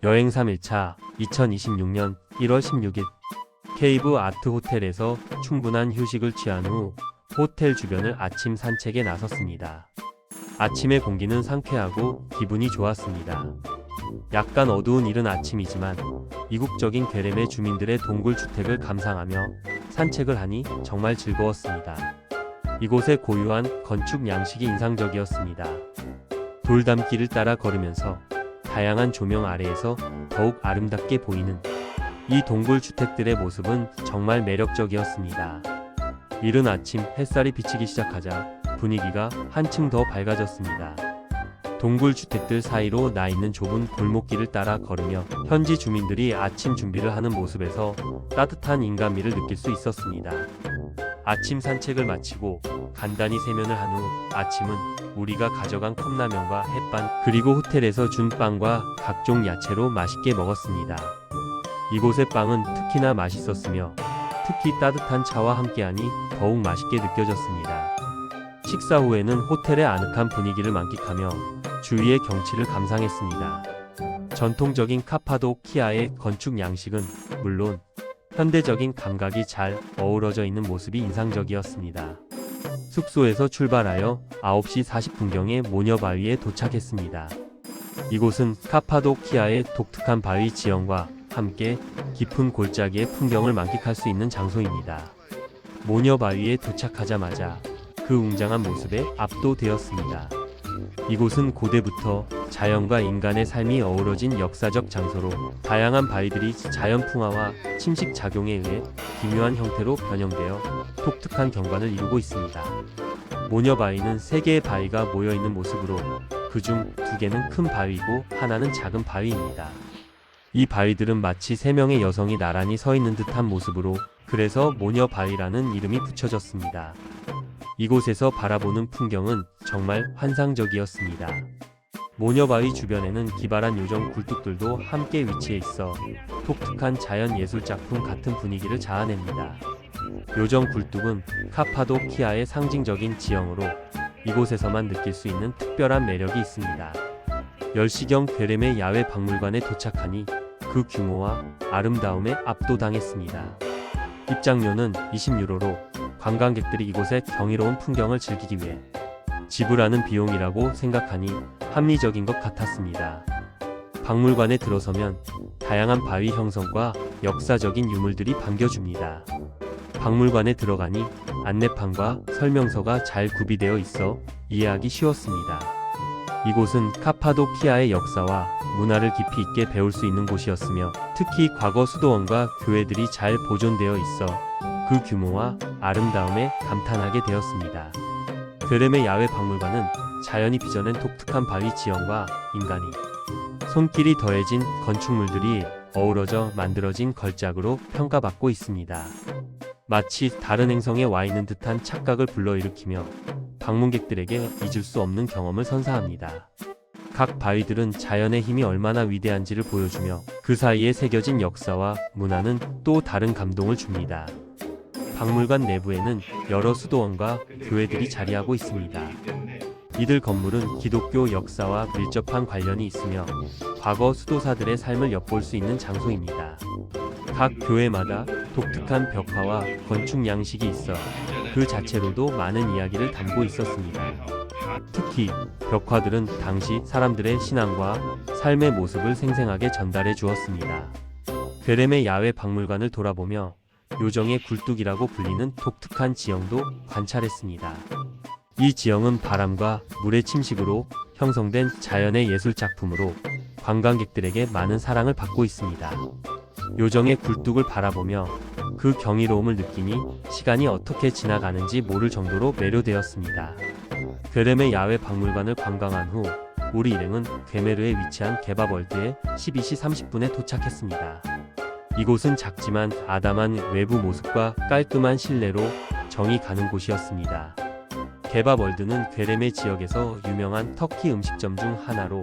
여행 3일차 2026년 1월 16일 케이브 아트 호텔에서 충분한 휴식을 취한 후 호텔 주변을 아침 산책에 나섰습니다. 아침의 공기는 상쾌하고 기분이 좋았습니다. 약간 어두운 이른 아침이지만 이국적인 괴렘의 주민들의 동굴 주택을 감상하며 산책을 하니 정말 즐거웠습니다. 이곳의 고유한 건축 양식이 인상적이었습니다. 돌담길을 따라 걸으면서 다양한 조명 아래에서 더욱 아름답게 보이는 이 동굴 주택들의 모습은 정말 매력적이었습니다. 이른 아침 햇살이 비치기 시작하자 분위기가 한층 더 밝아졌습니다. 동굴 주택들 사이로 나 있는 좁은 골목길을 따라 걸으며 현지 주민들이 아침 준비를 하는 모습에서 따뜻한 인간미를 느낄 수 있었습니다. 아침 산책을 마치고 간단히 세면을 한 후 아침은 우리가 가져간 컵라면과 햇반 그리고 호텔에서 준 빵과 각종 야채로 맛있게 먹었습니다. 이곳의 빵은 특히나 맛있었으며 특히 따뜻한 차와 함께하니 더욱 맛있게 느껴졌습니다. 식사 후에는 호텔의 아늑한 분위기를 만끽하며 주위의 경치를 감상했습니다. 전통적인 카파도키아의 건축 양식은 물론 현대적인 감각이 잘 어우러져 있는 모습이 인상적이었습니다. 숙소에서 출발하여 9시 40분경에 모녀바위에 도착했습니다. 이곳은 카파도키아의 독특한 바위 지형과 함께 깊은 골짜기의 풍경을 만끽할 수 있는 장소입니다. 모녀바위에 도착하자마자 그 웅장한 모습에 압도되었습니다. 이곳은 고대부터 자연과 인간의 삶이 어우러진 역사적 장소로 다양한 바위들이 자연 풍화와 침식 작용에 의해 기묘한 형태로 변형되어 독특한 경관을 이루고 있습니다. 모녀바위는 3개의 바위가 모여있는 모습으로 그중 2개는 큰 바위이고 하나는 작은 바위입니다. 이 바위들은 마치 3명의 여성이 나란히 서 있는 듯한 모습으로 그래서 모녀바위라는 이름이 붙여졌습니다. 이곳에서 바라보는 풍경은 정말 환상적이었습니다. 모녀바위 주변에는 기발한 요정 굴뚝들도 함께 위치해 있어 독특한 자연 예술 작품 같은 분위기를 자아냅니다. 요정 굴뚝은 카파도키아의 상징적인 지형으로 이곳에서만 느낄 수 있는 특별한 매력이 있습니다. 10시경 괴렘의 야외 박물관에 도착하니 그 규모와 아름다움에 압도당했습니다. 입장료는 20유로로 관광객들이 이곳의 경이로운 풍경을 즐기기 위해 지불하는 비용이라고 생각하니 합리적인 것 같았습니다. 박물관에 들어서면 다양한 바위 형성과 역사적인 유물들이 반겨줍니다. 박물관에 들어가니 안내판과 설명서가 잘 구비되어 있어 이해하기 쉬웠습니다. 이곳은 카파도키아의 역사와 문화를 깊이 있게 배울 수 있는 곳이었으며 특히 과거 수도원과 교회들이 잘 보존되어 있어 그 규모와 아름다움에 감탄하게 되었습니다. 괴렘의 야외 박물관은 자연이 빚어낸 독특한 바위 지형과 인간이 손길이 더해진 건축물들이 어우러져 만들어진 걸작으로 평가받고 있습니다. 마치 다른 행성에 와 있는 듯한 착각을 불러일으키며 방문객들에게 잊을 수 없는 경험을 선사합니다. 각 바위들은 자연의 힘이 얼마나 위대한지를 보여주며 그 사이에 새겨진 역사와 문화는 또 다른 감동을 줍니다. 박물관 내부에는 여러 수도원과 교회들이 자리하고 있습니다. 이들 건물은 기독교 역사와 밀접한 관련이 있으며 과거 수도사들의 삶을 엿볼 수 있는 장소입니다. 각 교회마다 독특한 벽화와 건축 양식이 있어 그 자체로도 많은 이야기를 담고 있었습니다. 특히 벽화들은 당시 사람들의 신앙과 삶의 모습을 생생하게 전달해 주었습니다. 괴렘의 야외 박물관을 돌아보며 요정의 굴뚝이라고 불리는 독특한 지형도 관찰했습니다. 이 지형은 바람과 물의 침식으로 형성된 자연의 예술 작품으로 관광객들에게 많은 사랑을 받고 있습니다. 요정의 굴뚝을 바라보며 그 경이로움을 느끼니 시간이 어떻게 지나가는지 모를 정도로 매료되었습니다. 괴렘의 야외 박물관을 관광한 후 우리 일행은 괴메르에 위치한 개밥월드에 12시 30분에 도착했습니다. 이곳은 작지만 아담한 외부 모습과 깔끔한 실내로 정이 가는 곳이었습니다. 개밥월드는 괴렘의 지역에서 유명한 터키 음식점 중 하나로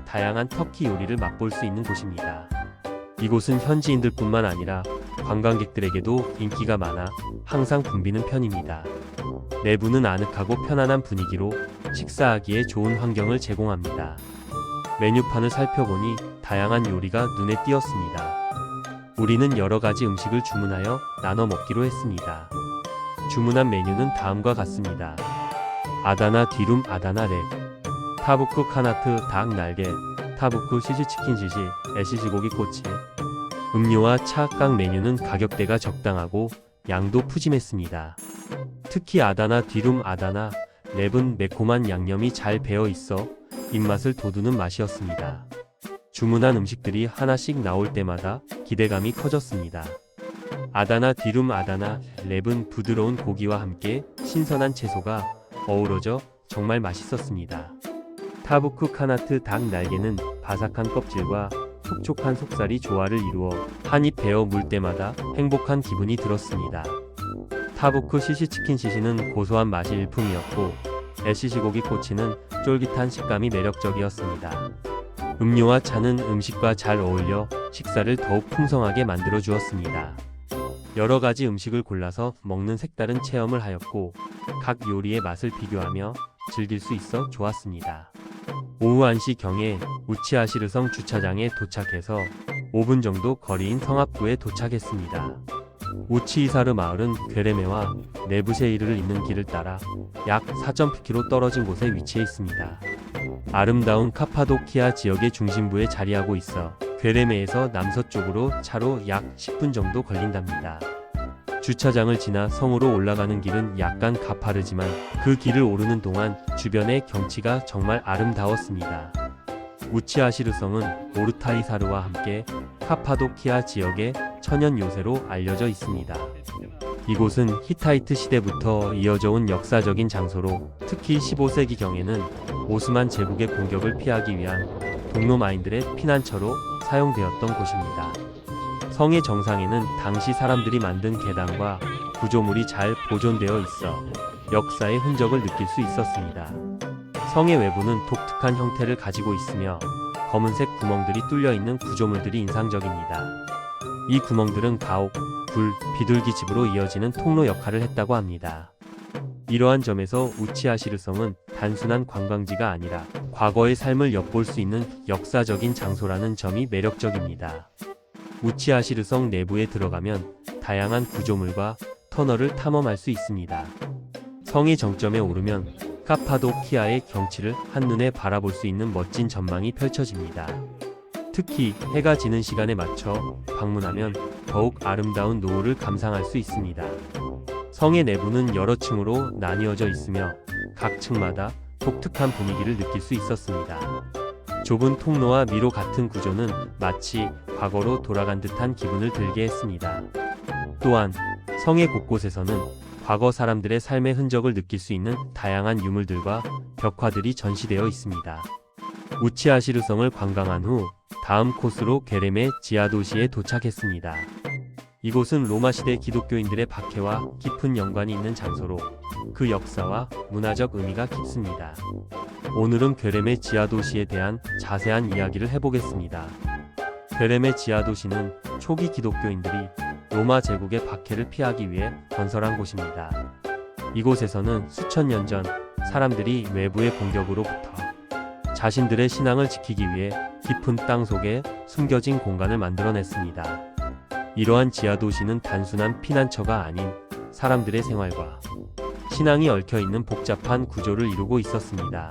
다양한 터키 요리를 맛볼 수 있는 곳입니다. 이곳은 현지인들뿐만 아니라 관광객들에게도 인기가 많아 항상 붐비는 편입니다. 내부는 아늑하고 편안한 분위기로 식사하기에 좋은 환경을 제공합니다. 메뉴판을 살펴보니 다양한 요리가 눈에 띄었습니다. 우리는 여러 가지 음식을 주문하여 나눠 먹기로 했습니다. 주문한 메뉴는 다음과 같습니다. 아다나 디룸 아다나 랩, 타부쿠 카나트 닭 날개, 타부쿠 시시치킨 시시, 애시시고기 꼬치. 음료와 차, 각 메뉴는 가격대가 적당하고 양도 푸짐했습니다. 특히 아다나 디룸 아다나 랩은 매콤한 양념이 잘 배어 있어 입맛을 돋우는 맛이었습니다. 주문한 음식들이 하나씩 나올 때마다 기대감이 커졌습니다. 아다나 디룸 아다나 랩은 부드러운 고기와 함께 신선한 채소가 어우러져 정말 맛있었습니다. 타부쿠 카나트 닭 날개는 바삭한 껍질과 촉촉한 속살이 조화를 이루어 한입 베어 물 때마다 행복한 기분이 들었습니다. 타부쿠 시시치킨 시시는 고소한 맛이 일품이었고 애시시고기 꼬치는 쫄깃한 식감이 매력적이었습니다. 음료와 차는 음식과 잘 어울려 식사를 더욱 풍성하게 만들어 주었습니다. 여러 가지 음식을 골라서 먹는 색다른 체험을 하였고 각 요리의 맛을 비교하며 즐길 수 있어 좋았습니다. 오후 1시 경에 우치아시르성 주차장에 도착해서 5분 정도 거리인 성압구에 도착했습니다. 우치이사르 마을은 괴레메와 네부셰이르를 잇는 길을 따라 약 4.9km 떨어진 곳에 위치해 있습니다. 아름다운 카파도키아 지역의 중심부에 자리하고 있어 괴레메에서 남서쪽으로 차로 약 10분 정도 걸린답니다. 주차장을 지나 성으로 올라가는 길은 약간 가파르지만 그 길을 오르는 동안 주변의 경치가 정말 아름다웠습니다. 우치아시르성은 오르타이사르와 함께 카파도키아 지역의 천연 요새로 알려져 있습니다. 이곳은 히타이트 시대부터 이어져 온 역사적인 장소로 특히 15세기경에는 오스만 제국의 공격을 피하기 위한 동로마인들의 피난처로 사용되었던 곳입니다. 성의 정상에는 당시 사람들이 만든 계단과 구조물이 잘 보존되어 있어 역사의 흔적을 느낄 수 있었습니다. 성의 외부는 독특한 형태를 가지고 있으며 검은색 구멍들이 뚫려 있는 구조물들이 인상적입니다. 이 구멍들은 가옥, 불, 비둘기집으로 이어지는 통로 역할을 했다고 합니다. 이러한 점에서 우치아시르성은 단순한 관광지가 아니라 과거의 삶을 엿볼 수 있는 역사적인 장소라는 점이 매력적입니다. 우치아시르성 내부에 들어가면 다양한 구조물과 터널을 탐험할 수 있습니다. 성의 정점에 오르면 카파도키아의 경치를 한눈에 바라볼 수 있는 멋진 전망이 펼쳐집니다. 특히 해가 지는 시간에 맞춰 방문하면 더욱 아름다운 노을을 감상할 수 있습니다. 성의 내부는 여러 층으로 나뉘어져 있으며 각 층마다 독특한 분위기를 느낄 수 있었습니다. 좁은 통로와 미로 같은 구조는 마치 과거로 돌아간 듯한 기분을 들게 했습니다. 또한 성의 곳곳에서는 과거 사람들의 삶의 흔적을 느낄 수 있는 다양한 유물들과 벽화들이 전시되어 있습니다. 우치아시르성을 관광한 후 다음 코스로 게레메 지하도시에 도착했습니다. 이곳은 로마시대 기독교인들의 박해와 깊은 연관이 있는 장소로 그 역사와 문화적 의미가 깊습니다. 오늘은 괴레메 지하도시에 대한 자세한 이야기를 해보겠습니다. 괴레메 지하도시는 초기 기독교인들이 로마 제국의 박해를 피하기 위해 건설한 곳입니다. 이곳에서는 수천 년 전 사람들이 외부의 공격으로부터 자신들의 신앙을 지키기 위해 깊은 땅 속에 숨겨진 공간을 만들어냈습니다. 이러한 지하도시는 단순한 피난처가 아닌 사람들의 생활과 신앙이 얽혀있는 복잡한 구조를 이루고 있었습니다.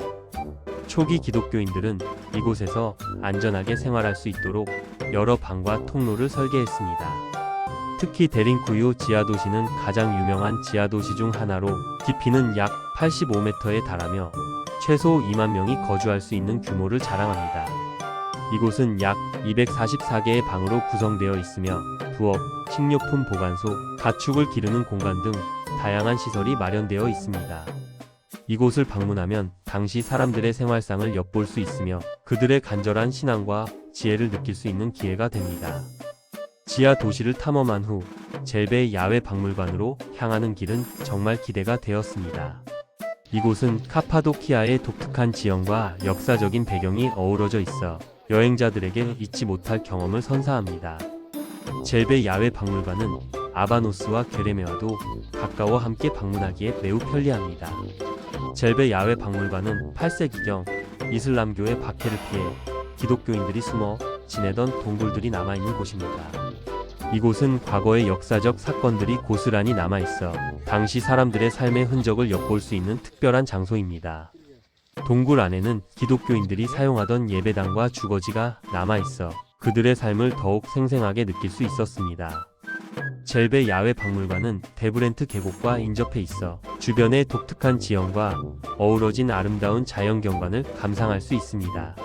초기 기독교인들은 이곳에서 안전하게 생활할 수 있도록 여러 방과 통로를 설계했습니다. 특히 데린쿠유 지하도시는 가장 유명한 지하도시 중 하나로 깊이는 약 85m에 달하며 최소 2만 명이 거주할 수 있는 규모를 자랑합니다. 이곳은 약 244개의 방으로 구성되어 있으며 부엌, 식료품 보관소, 가축을 기르는 공간 등 다양한 시설이 마련되어 있습니다. 이곳을 방문하면 당시 사람들의 생활상을 엿볼 수 있으며 그들의 간절한 신앙과 지혜를 느낄 수 있는 기회가 됩니다. 지하 도시를 탐험한 후 젤베 야외 박물관으로 향하는 길은 정말 기대가 되었습니다. 이곳은 카파도키아의 독특한 지형과 역사적인 배경이 어우러져 있어 여행자들에게 잊지 못할 경험을 선사합니다. 젤베 야외 박물관은 아바노스와 게레메와도 가까워 함께 방문하기에 매우 편리합니다. 젤베 야외 박물관은 8세기경 이슬람교의 박해를 피해 기독교인들이 숨어 지내던 동굴들이 남아있는 곳입니다. 이곳은 과거의 역사적 사건들이 고스란히 남아있어 당시 사람들의 삶의 흔적을 엿볼 수 있는 특별한 장소입니다. 동굴 안에는 기독교인들이 사용하던 예배당과 주거지가 남아있어 그들의 삶을 더욱 생생하게 느낄 수 있었습니다. 젤베 야외 박물관은 데브렌트 계곡과 인접해 있어 주변의 독특한 지형과 어우러진 아름다운 자연 경관을 감상할 수 있습니다.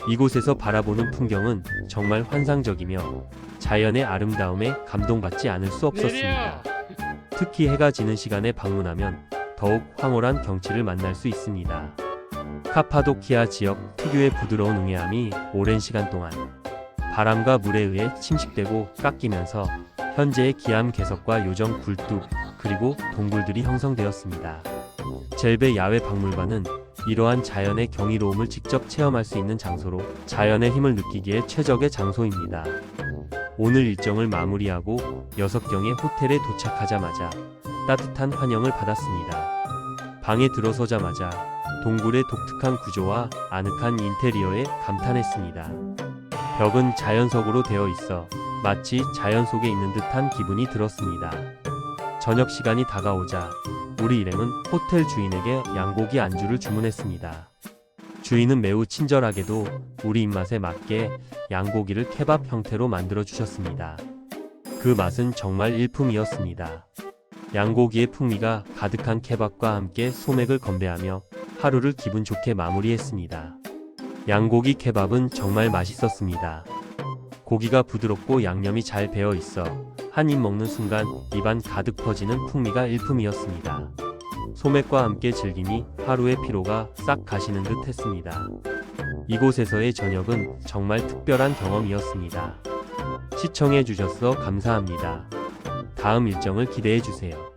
이곳에서 바라보는 풍경은 정말 환상적이며 자연의 아름다움에 감동받지 않을 수 없었습니다. 특히 해가 지는 시간에 방문하면 더욱 황홀한 경치를 만날 수 있습니다. 카파도키아 지역 특유의 부드러운 응애함이 오랜 시간 동안 바람과 물에 의해 침식되고 깎이면서 현재의 기암 개석과 요정 굴뚝 그리고 동굴들이 형성되었습니다. 젤베 야외 박물관은 이러한 자연의 경이로움을 직접 체험할 수 있는 장소로 자연의 힘을 느끼기에 최적의 장소입니다. 오늘 일정을 마무리하고 6경의 호텔에 도착하자마자 따뜻한 환영을 받았습니다. 방에 들어서자마자 동굴의 독특한 구조와 아늑한 인테리어에 감탄했습니다. 벽은 자연석으로 되어 있어 마치 자연 속에 있는 듯한 기분이 들었습니다. 저녁 시간이 다가오자 우리 일행은 호텔 주인에게 양고기 안주를 주문했습니다. 주인은 매우 친절하게도 우리 입맛에 맞게 양고기를 케밥 형태로 만들어 주셨습니다. 그 맛은 정말 일품이었습니다. 양고기의 풍미가 가득한 케밥과 함께 소맥을 건배하며 하루를 기분 좋게 마무리했습니다. 양고기 케밥은 정말 맛있었습니다. 고기가 부드럽고 양념이 잘 배어 있어 한 입 먹는 순간 입안 가득 퍼지는 풍미가 일품이었습니다. 소맥과 함께 즐기니 하루의 피로가 싹 가시는 듯 했습니다. 이곳에서의 저녁은 정말 특별한 경험이었습니다. 시청해 주셔서 감사합니다. 다음 일정을 기대해 주세요.